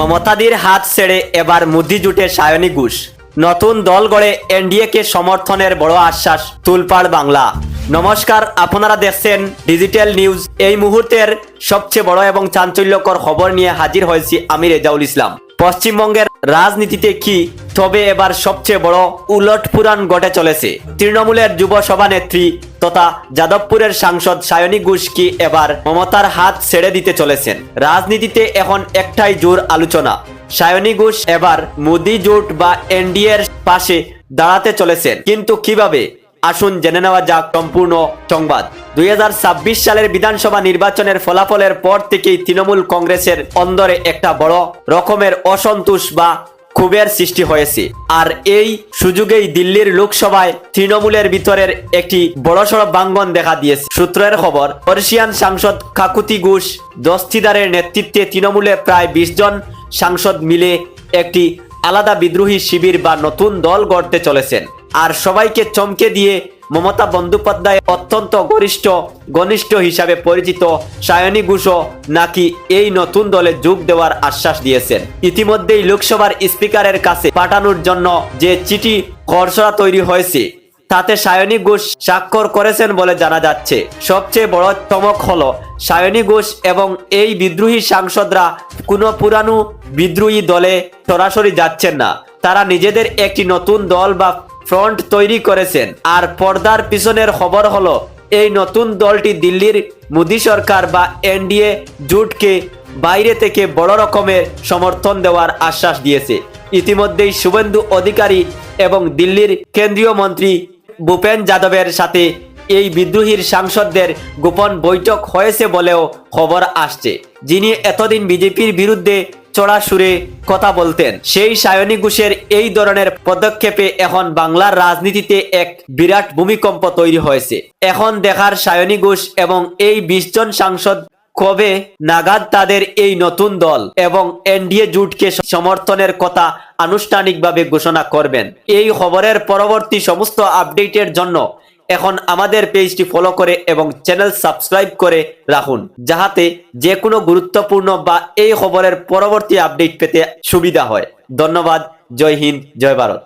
মমতাদির হাত ছেড়ে এবার মোদি জুটে সায়নী ঘোষ। নতুন দল গড়ে এনডিএকে সমর্থনের বড় আশ্বাস তুলপাড় বাংলা। নমস্কার, আপনারা দেখছেন ডিজিটাল নিউজ। এই মুহূর্তের সবচেয়ে বড় এবং চাঞ্চল্যকর খবর নিয়ে হাজির হয়েছি আমি রেজাউল ইসলাম। পশ্চিমবঙ্গের রাজনীতিতে কি তবে এবার সবচেয়ে বড় উলটপুরাণ ঘটে চলেছে। তৃণমূলের যুব সভানেত্রী তথা যাদবপুরের সাংসদ সায়নী ঘোষ কি এবার মমতার হাত ছেড়ে দিতে চলেছেন। রাজনীতিতে এখন একটাই জোর আলোচনা, সায়নী ঘোষ এবার মোদি জোট বা এনডিএর পাশে দাঁড়াতে চলেছেন, কিন্তু কিভাবে? আসুন জেনে নেওয়া যাক সম্পূর্ণ সংবাদ। 2026 সালের বিধানসভা নির্বাচনের ফলাফলের পর থেকেই তৃণমূল কংগ্রেসের অন্দরে একটা বড় রকমের অসন্তোষ বা ক্ষোভের সৃষ্টি হয়েছে। আর এই সুযোগেই দিল্লির লোকসভায় তৃণমূলের ভিতরের একটি বড়সড় ভাঙ্গন দেখা দিয়েছে। সূত্রের খবর, বর্ষিয়ান সাংসদ কাকুতি ঘোষ দস্তিদারের নেতৃত্বে তৃণমূলে প্রায় 20 জন সাংসদ মিলে একটি আলাদা বিদ্রোহী শিবির বা নতুন দল গড়তে চলেছেন। আর সবাইকে চমকে দিয়ে মমতা বন্দ্যোপাধ্যায় অত্যন্ত ঘনিষ্ঠ হিসাবে পরিচিত সায়নী ঘোষও নাকি এই নতুন দলে যোগ দেওয়ার আশ্বাস দিয়েছেন। ইতিমধ্যেই লোকসভার স্পিকারের কাছে পাঠানোর জন্য যে চিঠি খসড়া তৈরি হয়েছে তাতে সায়নী ঘোষ স্বাক্ষর করেছেন বলে জানা যাচ্ছে। সবচেয়ে বড় চমক হলো সায়নী ঘোষ এবং এই বিদ্রোহী সাংসদরা কোনো পুরানো বিদ্রোহী দলে সরাসরি যাচ্ছেন না। তারা নিজেদের একটি নতুন দল বা ফ্রন্ট তৈরি করেছেন। আর পর্দার পিছনের খবর হলো এই নতুন দলটি দিল্লির মোদি সরকার বা এনডিএ জোটকে বাইরে থেকে বড় রকমের সমর্থন দেওয়ার আশ্বাস দিয়েছে। ইতিমধ্যেই শুভেন্দু অধিকারী এবং দিল্লির কেন্দ্রীয় মন্ত্রী ভূপেন যাদবের সাথে এই বিদ্রোহীর সাংসদদের গোপন বৈঠক হয়েছে বলেও খবর আসছে। যিনি এতদিন বিজেপির বিরুদ্ধে চড়া সুরে কথা বলতেন, সেই সায়নী ঘোষের এই ধরনের পদক্ষেপে এখন বাংলার রাজনীতিতে এক বিরাট ভূমিকম্প তৈরি হয়েছে। এখন দেখার সায়নী ঘোষ এবং এই 20 জন সাংসদ কবে নাগাদ তাদের এই নতুন দল এবং এনডিএ জোটকে সমর্থনের কথা আনুষ্ঠানিকভাবে ঘোষণা করবেন। এই খবরের পরবর্তী সমস্ত আপডেটের জন্য এখন আমাদের পেজটি ফলো করে এবং চ্যানেল সাবস্ক্রাইব করে রাখুন, যাহাতে যে কোনো গুরুত্বপূর্ণ বা এই খবরের পরবর্তী আপডেট পেতে সুবিধা হয়। ধন্যবাদ। জয় হিন্দ, জয় ভারত।